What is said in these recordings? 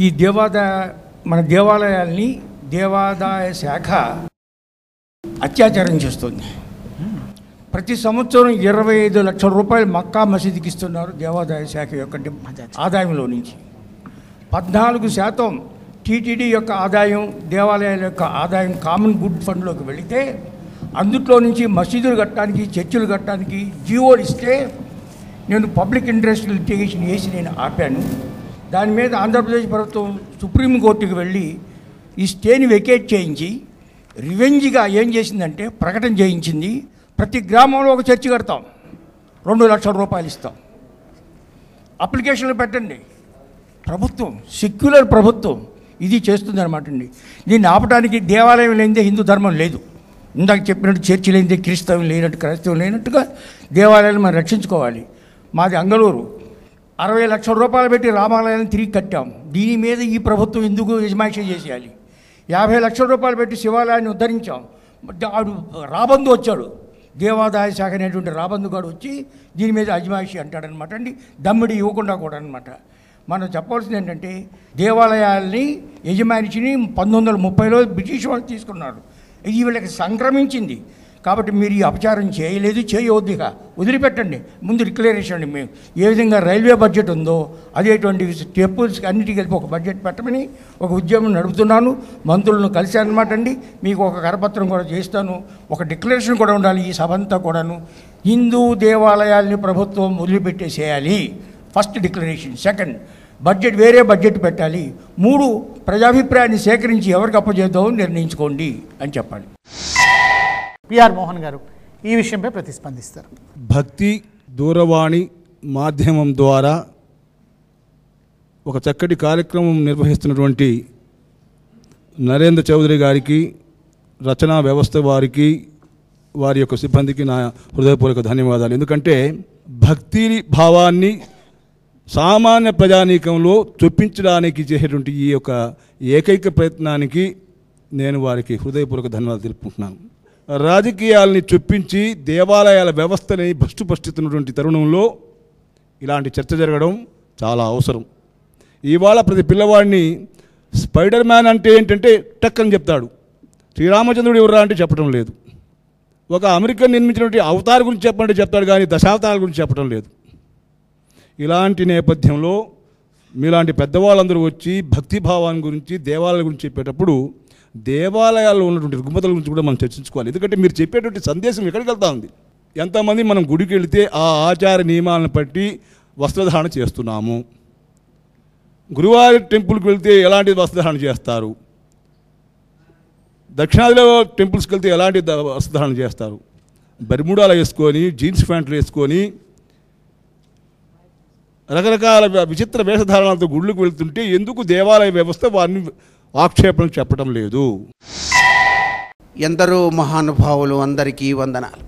ఈ మన దేవాలయాల్ని దేవాదాయ శాఖ అత్యాచారం చేస్తుంది. ప్రతి సంవత్సరం 25 లక్షల రూపాయలు మక్కా మసీదుకి ఇస్తున్నారు దేవాదాయ శాఖ యొక్క ఆదాయంలో నుంచి. 14% టీటీడీ యొక్క ఆదాయం, దేవాలయాల యొక్క ఆదాయం కామన్ గుడ్ ఫండ్లోకి వెళితే అందులో నుంచి మసీదులు కట్టడానికి, చర్చిలు కట్టడానికి జీవోలు ఇస్తే నేను పబ్లిక్ ఇంట్రెస్ట్ లిటిగేషన్ వేసి నేను ఆపాను. దాని మీద ఆంధ్రప్రదేశ్ ప్రభుత్వం సుప్రీంకోర్టుకి వెళ్ళి ఈ స్టేని వెకేట్ చేయించి రివెంజ్గా ఏం చేసిందంటే ప్రకటన చేయించింది. ప్రతి గ్రామంలో ఒక చర్చి కడతాం, 2 లక్షల రూపాయలు ఇస్తాం. అప్లికేషన్లు పెట్టండి. ప్రభుత్వం, సెక్యులర్ ప్రభుత్వం ఇది చేస్తుంది అనమాట అండి. దీన్ని ఆపడానికి దేవాలయం లేనిదే హిందూ ధర్మం లేదు. ఇందాక చెప్పినట్టు చర్చి లేనిదే క్రైస్తవం లేనట్టు, క్రైస్తవం లేనట్టుగా దేవాలయాన్ని మనం రక్షించుకోవాలి. మాది అంగళూరు, 60 లక్షల రూపాయలు పెట్టి రామాలయాన్ని తిరిగి కట్టాం. దీని మీద ఈ ప్రభుత్వం ఎందుకు యజమాయిషీ చేసేయాలి? 50 లక్షల రూపాయలు పెట్టి శివాలయాన్ని ఉద్ధరించాం. ఆడు రాబందు వచ్చాడు, దేవాదాయ శాఖ అనేటువంటి రాబందు గారు వచ్చి దీని మీద అజమాయిషి అంటాడనమాట అండి. దమ్మిడి ఇవ్వకుండా కూడా అనమాట. మనం చెప్పాల్సింది ఏంటంటే దేవాలయాల్ని యజమానిని 1930లో బ్రిటిష్ వాళ్ళు తీసుకున్నారు. ఇది వీళ్ళకి సంక్రమించింది. కాబట్టి మీరు ఈ అపచారం చేయలేదు, చేయవద్దుగా వదిలిపెట్టండి. ముందు డిక్లరేషన్ అండి. మేము ఏ విధంగా రైల్వే బడ్జెట్ ఉందో అదేటువంటి టెంపుల్స్కి అన్నిటికీ కలిపి ఒక బడ్జెట్ పెట్టమని ఒక ఉద్యమం నడుపుతున్నాను. మంత్రులను కలిశానమాట అండి. మీకు ఒక కరపత్రం కూడా చేస్తాను. ఒక డిక్లరేషన్ కూడా ఉండాలి ఈ సభ అంతా కూడాను. హిందూ దేవాలయాల్ని ప్రభుత్వం వదిలిపెట్టేసేయాలి, ఫస్ట్ డిక్లరేషన్. సెకండ్, బడ్జెట్ వేరే బడ్జెట్ పెట్టాలి. 3, ప్రజాభిప్రాయాన్ని సేకరించి ఎవరికి అప్పచేద్దామో నిర్ణయించుకోండి అని చెప్పాలి. పిఆర్ మోహన్ గారు ఈ విషయంపై ప్రతిస్పందిస్తారు. భక్తి దూరవాణి మాధ్యమం ద్వారా ఒక చక్కటి కార్యక్రమం నిర్వహిస్తున్నటువంటి నరేంద్ర చౌదరి గారికి, రచనా వ్యవస్థ వారికి, వారి యొక్క సిబ్బందికి నా హృదయపూర్వక ధన్యవాదాలు. ఎందుకంటే భక్తి భావాన్ని సామాన్య ప్రజానీకంలో చొప్పించడానికి చేసేటువంటి ఈ యొక్క ఏకైక ప్రయత్నానికి నేను వారికి హృదయపూర్వక ధన్యవాదాలు తెలుపుకుంటున్నాను. రాజకీయాల్ని చొప్పించి దేవాలయాల వ్యవస్థని భ్రష్టుపరుస్తున్నటువంటి తరుణంలో ఇలాంటి చర్చ జరగడం చాలా అవసరం. ఇవాళ ప్రతి పిల్లవాడిని స్పైడర్ మ్యాన్ అంటే ఏంటంటే టక్ అని చెప్తాడు. శ్రీరామచంద్రుడు ఎవరా అంటే చెప్పడం లేదు. ఒక అమెరికన్ నిర్మించినటువంటి అవతార గురించి చెప్పండి చెప్తాడు, కానీ దశావతారాల గురించి చెప్పడం లేదు. ఇలాంటి నేపథ్యంలో మీలాంటి పెద్దవాళ్ళందరూ వచ్చి భక్తిభావాన్ని గురించి, దేవాలయాల గురించి చెప్పేటప్పుడు దేవాలయాల్లో ఉన్నటువంటి రుగ్మతల గురించి కూడా మనం చర్చించుకోవాలి. ఎందుకంటే మీరు చెప్పేటువంటి సందేశం ఎక్కడికి వెళ్తా ఉంది. ఎంతమంది మనం గుడికి వెళితే ఆ ఆచార నియమాలను బట్టి వస్త్రధారణ చేస్తున్నాము. గురువారి టెంపుల్కి వెళ్తే ఎలాంటి వస్త్రధారణ చేస్తారు, దక్షిణాదిలో టెంపుల్స్కి వెళ్తే ఎలాంటి వస్త్రధారణ చేస్తారు. బర్ముడాలు వేసుకొని, జీన్స్ ప్యాంట్లు వేసుకొని, రకరకాల విచిత్ర వేషధారణలతో గుళ్ళకు వెళ్తుంటే ఎందుకు దేవాలయ వ్యవస్థ వారిని ఆక్షేపణలు చెప్పడం లేదు? ఎందరో మహానుభావులు అందరికీ వందనాలు.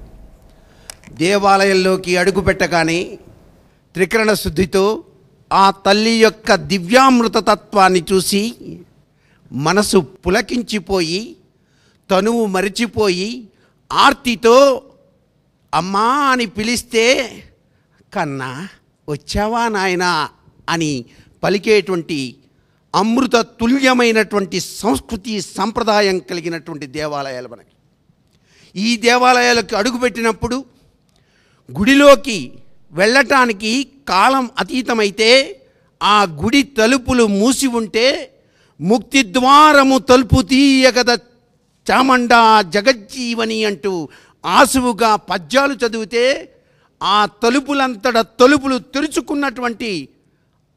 దేవాలయంలోకి అడుగుపెట్టగానే త్రికరణ శుద్ధితో ఆ తల్లి యొక్క దివ్యామృత తత్వాన్ని చూసి మనసు పులకించిపోయి, తనువు మరిచిపోయి, ఆర్తితో అమ్మా అని పిలిస్తే కన్నా వచ్చావా నాయనా అని పలికేటువంటి అమృత తుల్యమైనటువంటి సంస్కృతి సంప్రదాయం కలిగినటువంటి దేవాలయాలు మనకి. ఈ దేవాలయాలకు అడుగుపెట్టినప్పుడు గుడిలోకి వెళ్ళటానికి కాలం అతీతమైతే ఆ గుడి తలుపులు మూసి ఉంటే ముక్తిద్వారము తలుపు తీయగద చామండా జగజ్జీవని అంటూ ఆసువుగా పద్యాలు చదివితే ఆ తలుపులంతట తలుపులు తెరుచుకున్నటువంటి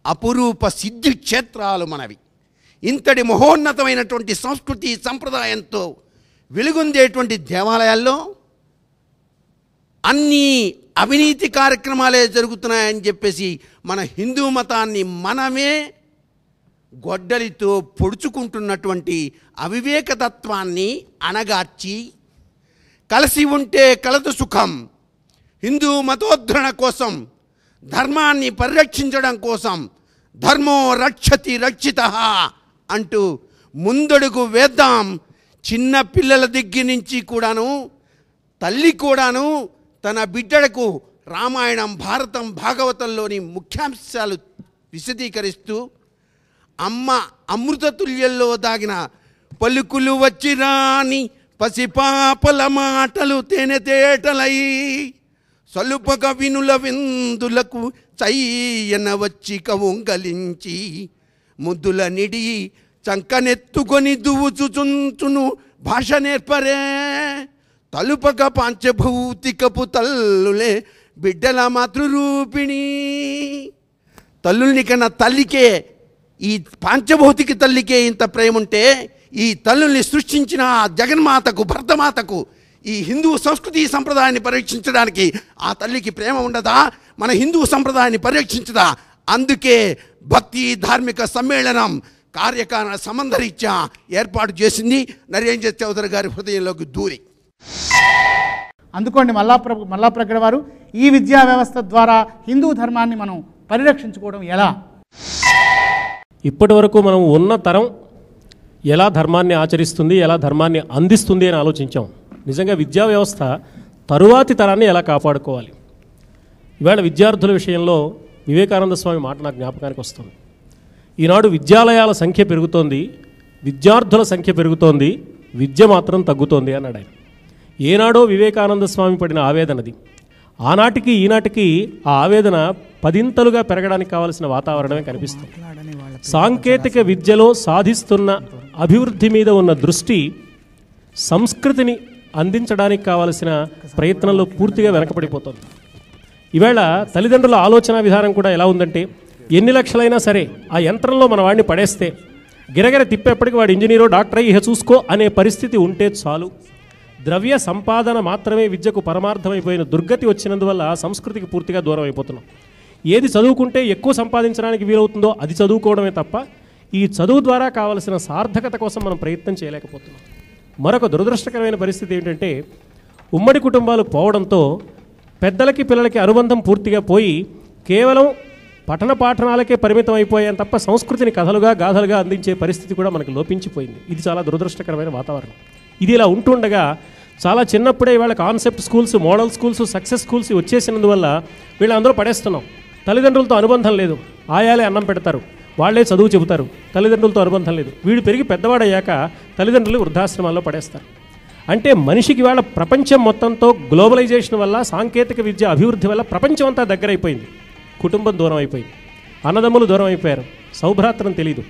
అపురూప సిద్ధి క్షేత్రాలు మనవి. ఇంతటి మహోన్నతమైనటువంటి సంస్కృతి సంప్రదాయంతో వెలుగొందేటువంటి దేవాలయాల్లో అన్నీ అవినీతి కార్యక్రమాలే జరుగుతున్నాయని చెప్పేసి మన హిందూ మతాన్ని మనమే గొడ్డలితో పొడుచుకుంటున్నటువంటి అవివేకతత్వాన్ని అణగార్చి, కలిసి ఉంటే కలదు సుఖం, హిందూ మతోద్ధరణ కోసం, ధర్మాన్ని పరిరక్షించడం కోసం ధర్మో రక్షతి రక్షిత అంటూ ముందడుగు వేద్దాం. చిన్న పిల్లల దగ్గర నుంచి కూడాను తల్లి కూడాను తన బిడ్డలకు రామాయణం, భారతం, భాగవతంలోని ముఖ్యాంశాలు విశదీకరిస్తూ అమ్మ అమృతతుల్యంలో దాగిన పలుకులు వచ్చి రాని పసిపాపల మాటలు తేనెతేటలై సలుపక వినుల విందులకు చయ్యన వచ్చి కవుంగలించి ముద్దుల నిడి చంకనెత్తుకొని దువుచుచుంచును భాష నేర్పరే తలుపక పాంచభౌతికపు తల్లులే బిడ్డల మాతృరూపిణి. తల్లుల్ని కన్నా తల్లికే, ఈ పాంచభౌతిక తల్లికే ఇంత ప్రేమ ఉంటే ఈ తల్లుల్ని సృష్టించిన జగన్మాతకు, భరతమాతకు, ఈ హిందూ సంస్కృతి సంప్రదాయాన్ని పరిరక్షించడానికి ఆ తల్లికి ప్రేమ ఉండదా? మన హిందూ సంప్రదాయాన్ని పరిరక్షించదా? అందుకే భక్తి ధార్మిక సమ్మేళనం కార్యకారణ సంబంధరీత్యా ఏర్పాటు చేసింది. నరేంద్ర చౌదరి గారి హృదయంలోకి దూరి. అందుకోండి మల్లాప్రగడ వారు, ఈ విద్యా వ్యవస్థ ద్వారా హిందూ ధర్మాన్ని మనం పరిరక్షించుకోవడం ఎలా? ఇప్పటి వరకు మనం ఉన్న తరం ఎలా ధర్మాన్ని ఆచరిస్తుంది, ఎలా ధర్మాన్ని అందిస్తుంది అని ఆలోచించాం. నిజంగా విద్యా వ్యవస్థ తరువాతి తరాన్ని ఎలా కాపాడుకోవాలి. ఇవాళ విద్యార్థుల విషయంలో వివేకానంద స్వామి మాట నాకు జ్ఞాపకానికి వస్తుంది. ఈనాడు విద్యాలయాల సంఖ్య పెరుగుతోంది, విద్యార్థుల సంఖ్య పెరుగుతోంది, విద్య మాత్రం తగ్గుతోంది అన్నాడు ఆయన. ఏనాడో వివేకానంద స్వామి పడిన ఆవేదనది. ఆనాటికి ఈనాటికి ఆ ఆవేదన పదింతలుగా పెరగడానికి కావలసిన వాతావరణమే కనిపిస్తుంది. సాంకేతిక విద్యలో సాధిస్తున్న అభివృద్ధి మీద ఉన్న దృష్టి సంస్కృతిని అందించడానికి కావలసిన ప్రయత్నంలో పూర్తిగా వెనకబడిపోతుంది. ఈవేళ తల్లిదండ్రుల ఆలోచన విధానం కూడా ఎలా ఉందంటే, ఎన్ని లక్షలైనా సరే ఆ యంత్రంలో మన వాడిని పడేస్తే గిరగిర తిప్పేప్పటికి వాడు ఇంజనీరో డాక్టర్ ఇహ చూసుకో అనే పరిస్థితి ఉంటే చాలు. ద్రవ్య సంపాదన మాత్రమే విద్యకు పరమార్థమైపోయిన దుర్గతి వచ్చినందువల్ల సంస్కృతికి పూర్తిగా దూరం అయిపోతున్నాం. ఏది చదువుకుంటే ఎక్కువ సంపాదించడానికి వీలవుతుందో అది చదువుకోవడమే తప్ప ఈ చదువు ద్వారా కావలసిన సార్థకత కోసం మనం ప్రయత్నం చేయలేకపోతున్నాం. మరొక దురదృష్టకరమైన పరిస్థితి ఏంటంటే, ఉమ్మడి కుటుంబాలు పోవడంతో పెద్దలకి పిల్లలకి అనుబంధం పూర్తిగా పోయి కేవలం పఠన పాఠనాలకే పరిమితం అయిపోయాం తప్ప సంస్కృతిని కథలుగా గాథలుగా అందించే పరిస్థితి కూడా మనకు లోపించిపోయింది. ఇది చాలా దురదృష్టకరమైన వాతావరణం. ఇది ఇలా ఉంటుండగా చాలా చిన్నప్పుడే ఇవాళ concept schools, model schools, success schools వచ్చేసినందువల్ల వీళ్ళందరూ పడేస్తున్నాం. తల్లిదండ్రులతో అనుబంధం లేదు, ఆయాలే అన్నం పెడతారు, వాళ్లే చదువు చెబుతారు, తల్లిదండ్రులతో అనుబంధం లేదు. వీడు పెరిగి పెద్దవాడయ్యాక తల్లిదండ్రులు వృద్ధాశ్రమాల్లో పడేస్తారు. అంటే మనిషికి ఇవాళ ప్రపంచం మొత్తంతో గ్లోబలైజేషన్ వల్ల, సాంకేతిక విద్య అభివృద్ధి వల్ల ప్రపంచం అంతా దగ్గరైపోయింది. కుటుంబం దూరం అయిపోయింది, అన్నదమ్ములు దూరం అయిపోయారు, సౌభ్రాత్రం తెలీదు.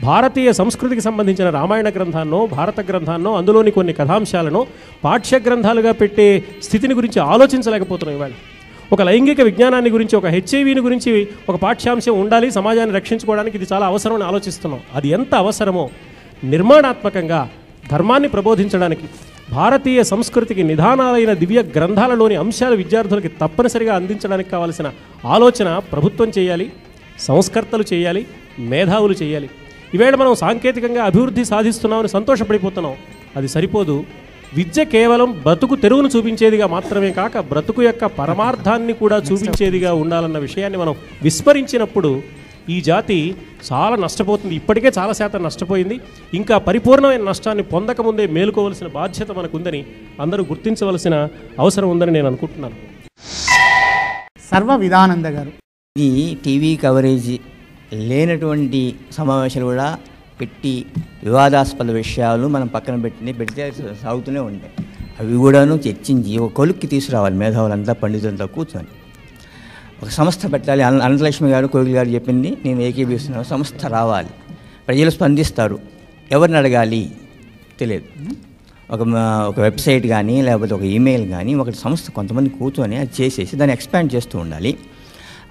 భారతీయ సంస్కృతికి సంబంధించిన రామాయణ గ్రంథాన్నో, భారత గ్రంథాన్నో, అందులోని కొన్ని కథాంశాలను పాఠ్య గ్రంథాలుగా పెట్టే స్థితిని గురించి ఆలోచించలేకపోతున్నాం. ఇవాళ ఒక లైంగిక విజ్ఞానాన్ని గురించి, ఒక హెచ్ఐవిని గురించి ఒక పాఠ్యాంశం ఉండాలి, సమాజాన్ని రక్షించుకోవడానికి ఇది చాలా అవసరం అని ఆలోచిస్తున్నాం. అది ఎంత అవసరమో నిర్మాణాత్మకంగా ధర్మాన్ని ప్రబోధించడానికి, భారతీయ సంస్కృతికి నిధానాలైన దివ్య గ్రంథాలలోని అంశాలు విద్యార్థులకి తప్పనిసరిగా అందించడానికి కావలసిన ఆలోచన ప్రభుత్వం చేయాలి, సంస్కర్తలు చేయాలి, మేధావులు చేయాలి. ఈవేళ మనం సాంకేతికంగా అభివృద్ధి సాధిస్తున్నామని సంతోషపడిపోతున్నాం. అది సరిపోదు. విద్య కేవలం బ్రతుకు తెరువును చూపించేదిగా మాత్రమే కాక బ్రతుకు యొక్క పరమార్థాన్ని కూడా చూపించేదిగా ఉండాలన్న విషయాన్ని మనం విస్మరించినప్పుడు ఈ జాతి చాలా నష్టపోతుంది. ఇప్పటికే చాలా శాతం నష్టపోయింది. ఇంకా పరిపూర్ణమైన నష్టాన్ని పొందకముందే మేలుకోవలసిన బాధ్యత మనకుందని అందరూ గుర్తించవలసిన అవసరం ఉందని నేను అనుకుంటున్నాను. సర్వ విధానంద గారు, ఈ టీవీ కవరేజ్ లేనటువంటి సమావేశాలు కూడా పెట్టి వివాదాస్పద విషయాలు మనం పక్కన పెడితే సాగుతూనే ఉంటాయి. అవి కూడాను చర్చించి ఒక కొలుక్కి తీసుకురావాలి. మేధావులంతా పండితులంతా కూర్చొని ఒక సంస్థ పెట్టాలి. అనంతలక్ష్మి గారు, కోగిల్ గారు చెప్పింది నేను ఏకీభవిస్తున్నాను. సంస్థ రావాలి, ప్రజలు స్పందిస్తారు. ఎవరిని అడగాలి తెలియదు. ఒక వెబ్సైట్ కానీ లేకపోతే ఒక ఈమెయిల్ కానీ ఒక సంస్థ కొంతమంది కూర్చొని అది చేసేసి దాన్ని ఎక్స్పాండ్ చేస్తూ ఉండాలి.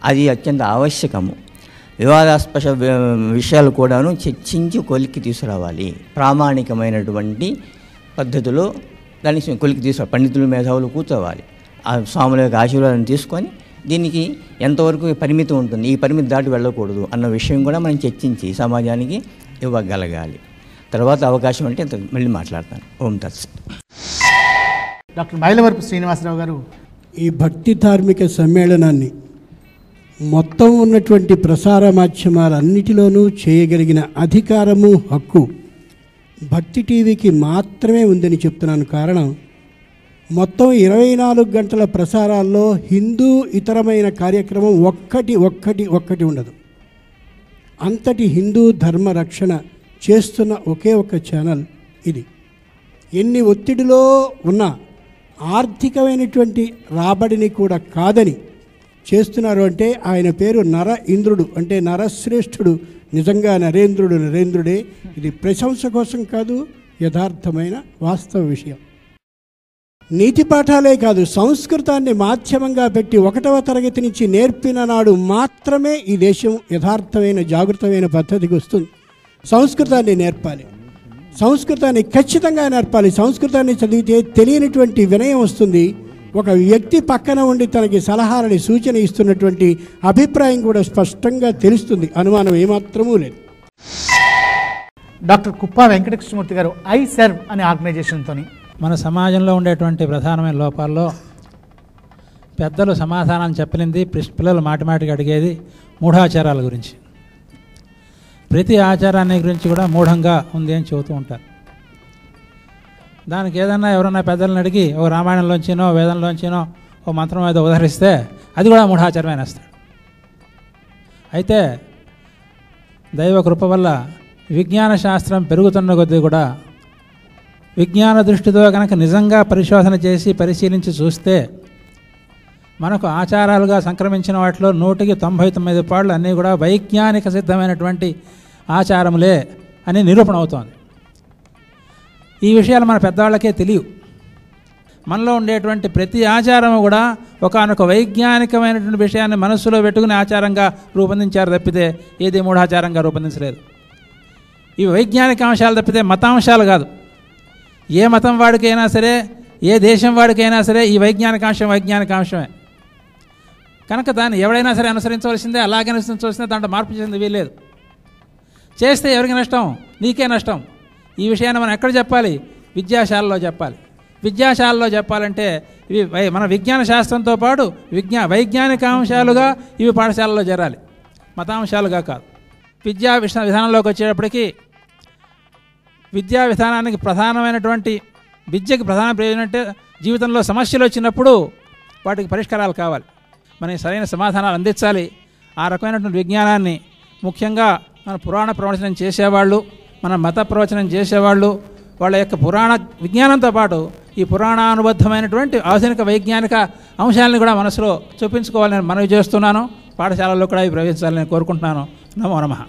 అది అత్యంత ఆవశ్యకము. వివాదాస్పద విషయాలు కూడాను చర్చించి కొలిక్కి తీసుకురావాలి. ప్రామాణికమైనటువంటి పద్ధతిలో దాన్ని కొలిక్కి తీసుకురావాలి. పండితులు, మేధావులు కూర్చోవాలి. ఆ స్వాముల యొక్క ఆశీర్వాదం తీసుకొని దీనికి ఎంతవరకు పరిమితి ఉంటుంది, ఈ పరిమితి దాటి వెళ్ళకూడదు అన్న విషయం కూడా మనం చర్చించి సమాజానికి ఇవ్వగలగాలి. తర్వాత అవకాశం అంటే మళ్ళీ మాట్లాడతాను. ఓం తత్సత్. డాక్టర్ మైలవరపు శ్రీనివాసరావు గారు, ఈ భక్తి ధార్మిక సమ్మేళనాన్ని మొత్తం ఉన్నటువంటి ప్రసార మాధ్యమాలన్నిటిలోనూ చేయగలిగిన అధికారము, హక్కు భక్తి టీవీకి మాత్రమే ఉందని చెప్తున్నాను. కారణం, మొత్తం 24 గంటల ప్రసారాల్లో హిందూ ఇతరమైన కార్యక్రమం ఒక్కటి ఉండదు. అంతటి హిందూ ధర్మ రక్షణ చేస్తున్న ఒకే ఒక ఛానల్ ఇది. ఎన్ని ఒత్తిడిలో ఉన్నా ఆర్థికమైనటువంటి రాబడిని కూడా కాదని చేస్తున్నారు అంటే ఆయన పేరు నర ఇంద్రుడు, అంటే నరశ్రేష్ఠుడు. నిజంగా నరేంద్రుడే. ఇది ప్రశంస కోసం కాదు, యథార్థమైన వాస్తవ విషయం. నీతి పాఠాలే కాదు, సంస్కృతాన్ని మాధ్యమంగా పెట్టి 1వ తరగతి నుంచి నేర్పిన నాడు మాత్రమే ఈ దేశం యథార్థమైన జాగృతమైన పద్ధతికి వస్తుంది. సంస్కృతాన్ని నేర్పాలి, సంస్కృతాన్ని ఖచ్చితంగా నేర్పాలి. సంస్కృతాన్ని చదివితే తెలియనటువంటి వినయం వస్తుంది. ఒక వ్యక్తి పక్కన ఉండి తనకి సలహాలని సూచన ఇస్తున్నటువంటి అభిప్రాయం కూడా స్పష్టంగా తెలుస్తుంది, అనుమానం ఏమాత్రమూ లేదు. డాక్టర్ కుప్పా వెంకటకృష్ణమూర్తి గారు ఐసర్వ్ అనే ఆర్గనైజేషన్తో మన సమాజంలో ఉండేటువంటి ప్రధానమైన లోపాల్లో పెద్దలు సమాధానం చెప్పలేంది, పిల్లలు మాటిమాటికి అడిగేది మూఢాచారాల గురించి. ప్రతి ఆచారాన్ని గురించి కూడా మూఢంగా ఉంది అని చెబుతూ ఉంటారు. దానికి ఏదన్నా ఎవరన్నా పెద్దలను అడిగి ఓ రామాయణంలోంచినో వేదంలోంచినో ఓ మంత్రం ఏదో ఉదహరిస్తే అది కూడా మూఢాచారమే అనేస్తాడు. అయితే దైవ కృప వల్ల విజ్ఞాన శాస్త్రం పెరుగుతున్న కొద్దీ కూడా విజ్ఞాన దృష్టితో కనుక నిజంగా పరిశోధన చేసి పరిశీలించి చూస్తే మనకు ఆచారాలుగా సంక్రమించిన వాటిలో 199 పాళ్ళు అన్నీ కూడా వైజ్ఞానిక సిద్ధమైనటువంటి ఆచారములే అని నిరూపణ అవుతోంది. ఈ విషయాలు మన పెద్దవాళ్ళకే తెలియవు. మనలో ఉండేటువంటి ప్రతి ఆచారము కూడా ఒకానొక వైజ్ఞానికమైనటువంటి విషయాన్ని మనస్సులో పెట్టుకుని ఆచారంగా రూపొందించారు తప్పితే ఏది మూఢాచారంగా రూపొందించలేదు. ఇవి వైజ్ఞానిక అంశాలు తప్పితే మతాంశాలు కాదు. ఏ మతం వాడికైనా సరే, ఏ దేశం వాడికైనా సరే ఈ వైజ్ఞానికాంశమే కనుక దాన్ని ఎవడైనా సరే అనుసరించవలసిందే, అలాగే అనుసరించవలసిందే, దాంట్లో మార్పు చేసింది వీల్లేదు. చేస్తే ఎవరికి నష్టం? నీకే నష్టం. ఈ విషయాన్ని మనం ఎక్కడ చెప్పాలి? విద్యాశాలలో చెప్పాలి. విద్యాశాలలో చెప్పాలంటే ఇవి మన విజ్ఞాన శాస్త్రంతో పాటు వైజ్ఞానిక అంశాలుగా ఇవి పాఠశాలలో చేరాలి, మతాంశాలుగా కాదు. విద్యా విధానంలోకి వచ్చేటప్పటికీ విద్యా విధానానికి ప్రధానమైనటువంటి విద్యకి ప్రధాన ప్రయోజనం అంటే జీవితంలో సమస్యలు వచ్చినప్పుడు వాటికి పరిష్కారాలు కావాలి, మనకి సరైన సమాధానాలు అందించాలి. ఆ రకమైనటువంటి విజ్ఞానాన్ని ముఖ్యంగా మన పురాణ ప్రవచనం చేసేవాళ్ళు, మన మత ప్రవచనం చేసేవాళ్ళు వాళ్ళ యొక్క పురాణ విజ్ఞానంతో పాటు ఈ పురాణానుబద్ధమైనటువంటి ఆధునిక వైజ్ఞానిక అంశాలను కూడా మనసులో చూపించుకోవాలని మనవి చేస్తున్నాను. పాఠశాలల్లో కూడా ఇవి ప్రవేశించాలని కోరుకుంటున్నాను. నమో నమః.